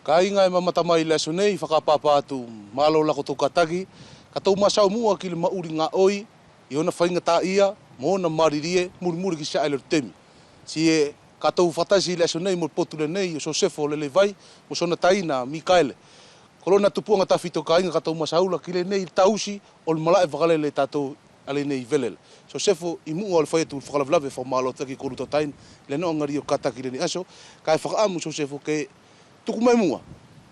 Ka inga e mamatamai le aso nei, whakapapa atu malo lako tō katagi, ka tau masau mua ki le mauri ngā oi, i ona whainga tā ia, mo na maririe, muri ki sa ele temi. Si e ka tau whatasi le aso nei, mo potu le nei, o Josefo le vai, mo sona taina, Mikaele. Korona tupuanga ta fito ka inga ka tau masaula ki le nei tausi, o le malae whakalele tātou ale nei velele. Josefo i mua o le whaiatu whakalavlave whamalo taki koruta tain, le no ngari o kataki le ni aso, ka e whakaamu Josefo ke tuku mai mua.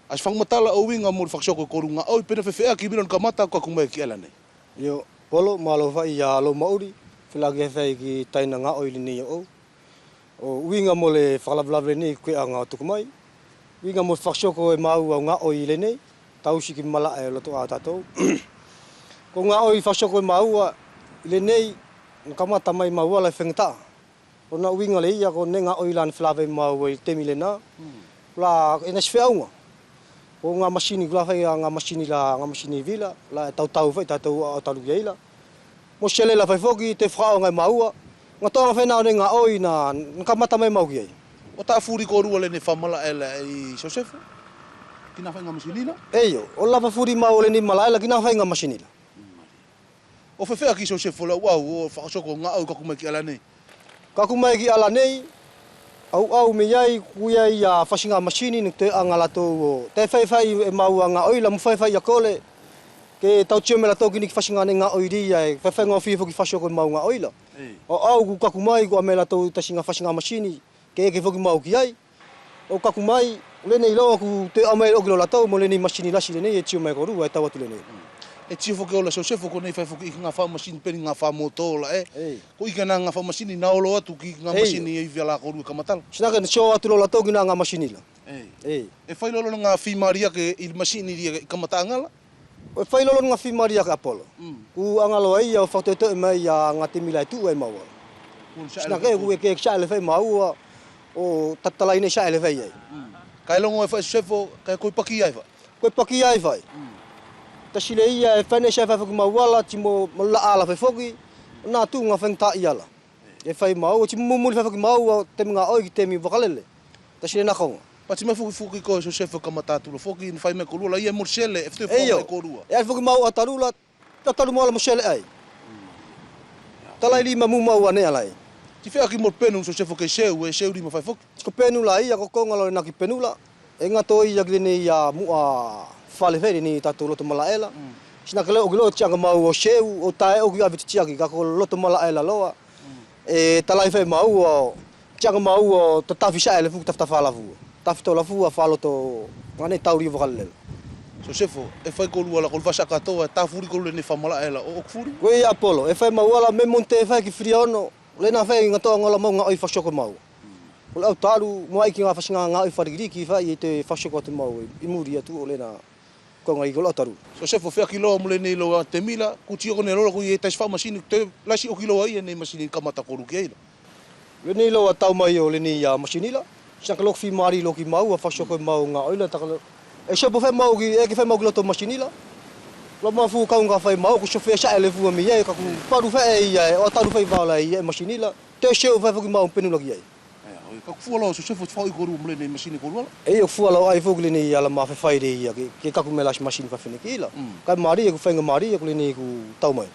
As whangmatala o winga mo le whakasoko koru ngā oi, pena whewhea ki milon kamata kua kumai ki ala nei. Yo, polo, malo whai ia alo mauri, whilagi e whai ki taina ngā oi le ni o. O winga mo le whakalavlave ni koe a ngā tuku mai. Winga mo le whakasoko e mau au ngā oi le nei, tausi ki mala e loto a tātou. Ko ngā oi whakasoko e mau a le nei, kamata mai mau ala e whengata. O na winga le ia ko ne ngā oi lan whilawe mau e temi le nā. La ena se feaunga. O ngā masini kula whai ngā masini vila, la tau whai tātou o talu ieila. Mo sele la whai whoki te whakao ngai maua, ngā tonga whenao ne ngā oi na kamata mai mau ki ei. O tā furi ko rua le ne whamala e la i Josefo? Kina whai ngā masini la? Eio, o lava furi mau le ni malaela kina whai ngā masini la. O whewhea ki Josefo la wau o whakasoko ngā oi kakumai ki ala nei? Kakumai ki ala nei, au me iai kuia i a whasinga masini ni te anga lato o te whai e mau a ngā oi la mu whai a kole ke tau tio me lato ki ni ki whasinga ne ngā oi ri ai whai ngā whiwho ki whasoko mau ngā oi la. O au ku kakumai ku a me lato tasinga whasinga masini ke whoki mau ki ai. O kakumai le nei loa ku te amai o kilo lato mo le nei masini lasi le nei e tio mai koru e tau atu le nei. E tio whoke ola Josefo ko nei whai whoki i ngā wha masini peni ngā wha motola e. Ko ika nā ngā wha masini na olo atu ki ngā masini e iwia la koru e kamatala. Sinaka ni show atu lo lato ki ngā masini la. E whai lolo ngā whimaria ke i masini ria i kamata angala? O whai lolo ngā whimaria ka Apollo. Ku angalo ai au whaktoe mai a ngā te mila tu ai maua. Sinaka e ku e ke xa ele whai maua o tatalai nei xa ele whai ai. Kai longo e whai Josefo, kai koe paki ai whai? Koe paki ai whai. Tasile ia e whane xa whai whaki mauala, ti mo la ala whai whoki, nā tu ngā whengta i ala. E whai mau, ti mumuli whai whaki maua, temi ngā oi ki temi wakalele. Tasile nā konga. Pati mai whoki ko Josefo kamatatu lo whoki ni whai me korua, la ia morsele e whtue whai korua. E ai whaki mau a tarula, tatalu moala morsele ai. Talai li ma mu mau ane alai. Ti whea ki mor penu Josefo ke seu, e seu rima whai whoki? Ko penu la ia, ko konga lo na ki penu la. E ngā toi ia ki nei ia mua whale wheri ni tātou loto malaela. Sinaka leo ki loa tianga mau o seu, o tae o ki awiti tiaki, ka ko loto malaela loa. E talai whai mau o tianga mau o ta tafi sa ele fuku tafta whalafu. Tafi tau lafu a whaloto ngane tauri wakalele. Josefo, e whai korua la kol wasa katoa, e tāwhuri korua ni whamalaela, o kufuri? Koe Apollo, e whai mau ala me monte e whai ki whiriaono, le nā whai ngatoa ngola mau ngā oi whasoko mau. O le au taru, mua iki ngā whasinga ngā oi wharigiriki whai e te whasoko atu mau i muri atu o le nā konga i kola taru. Josefo, whea ki loa mule nei loa te mila, ku tio kone rola ku i e taisi wha masini, te lasi o ki loa ia nei masini kamata koru ki eira. Le nei loa tau mai o le nei masini la, sinaka loko whi maari loki mau, a whasoko mau ngā oi la, takala. E sopo whai mau ki, e ki whai mau ki loto masini la. Lo ma fu kaunga whai mau, ku sofe sa ele fua mi e, ka ku paru whai e ia, o taru whai wala i e masini la, te seo whai whaki mau penu laki e. Ka kufuala o Josefo te whai koru mule nei masini koru ala? E o fuala o ai foku le nei ala ma whai re ia, ke kaku me las masini whai wheneki ila. Kai maari e ku whainga maari e ku le nei ku tau mai.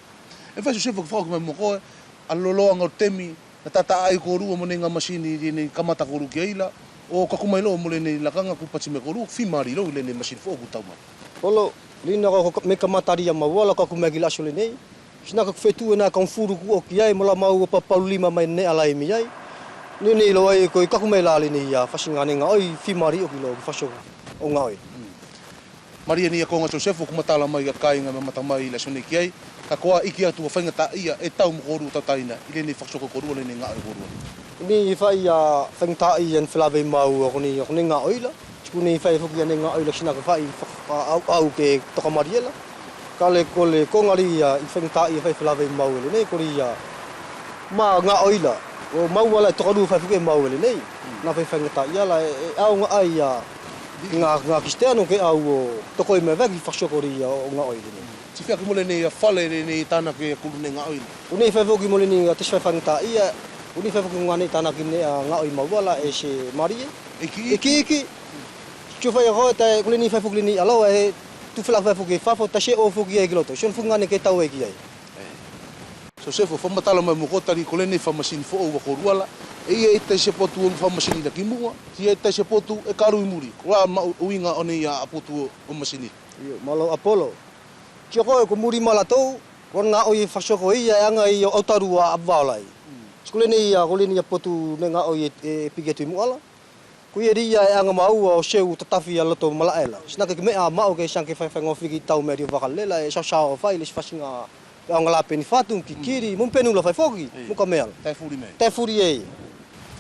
E whai Josefo ku whai mai mokoe, a loloa ngau temi, na tata ai koru mo nei ngā masini nei kamata koru ki eila, o kaku mai lo mule nei lakanga ku pati me koru, whi maari lo le nei masini whai ku tau mai. Olo, lina ko me kamatari a mawala kaku me gilaso le nei. Sinaka ku whetu e nā kaunfuru ku o ki ai, mola mau pa paulima mai ne ala e mi ai. Ni lo ai ko kaku mai lali ni ya whasinga ne ngā oi whi maari o ki lo ki whasoko o ngā oi. Maria ni a konga Josefo ku matala mai a kāinga me matamai la sone ki ai, ka koa iki atu a whainga ta ia e tau mo koru tataina, i le nei whasoko korua le nei ngā oi korua. Ni whai a whainga ta ia en whilawe mau o ni ngā oi la. Tiku ni whai whuki ane ngā oi la sinaka whai au ke toka mariela. Ka le ko le kongari i whainga ta ia whai whilawe mau le nei, kori ma ngā oi la. O mau wala e tokaru whai whuke mau ele nei. Nā whai whainga ta ia la e au ngā ai ngā kisteano ke au o toko i me waki whasokori o ngā oi le nei. Si whea ki mole nei a whale nei tāna ke kuru nei ngā oi. Unei whai whuki mole ni a tisi whai whainga ta ia, unei whai whuki ngā nei tāna ki nei a ngā oi mau wala e se marie. Eki? Eki. Tio fai ko ta kule ni fai fukli ni alo e tu fla fai fuki fa fo ta she o fuki e kiloto. Sion funga ne ke tau e ki ai. Sosefo fa matala mai mo kotari ko le ni fa masini fo o ko ruala. E te se potu o fa masini da kimua. Ti e te se potu e karu i muri. Ko ma uinga oni ya potu o masini. Yo malo Apollo. Tio ko muri malatou. Ron nga o i fasoko ia anga i o autarua abwalai. Skule ni ia kule ni potu ne nga o i pigetu muala. Ku ia ria anga mau o seu tatafi ala to malaela. Snaka ke mea mau ke sanke fai fai ngofi ki tau meri vakalela e sa o fai le fasinga anga la peni fatum ki kiri mun penu la fai foki mun ka mea. Tai furi me. Tai furi e.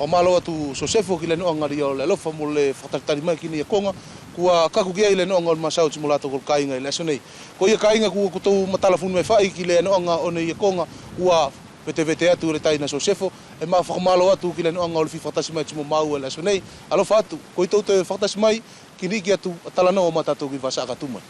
O malo atu Sosefo ki le no anga rio le lofa mo le fatatari mai ki ni konga kua kaku ki le no anga masau timulato ko kainga le sonei. Ko ia kainga ku tu matalafunu me fai ki le no anga o nei konga kua vete atu le taina Sosefo e ma whakamalo atu ki le no anga o le fifatasi mai timo mau le sonei. Alo fatu ko i tau te fatasi mai ki ni ki atu talana o matatu ki vasaka tumai.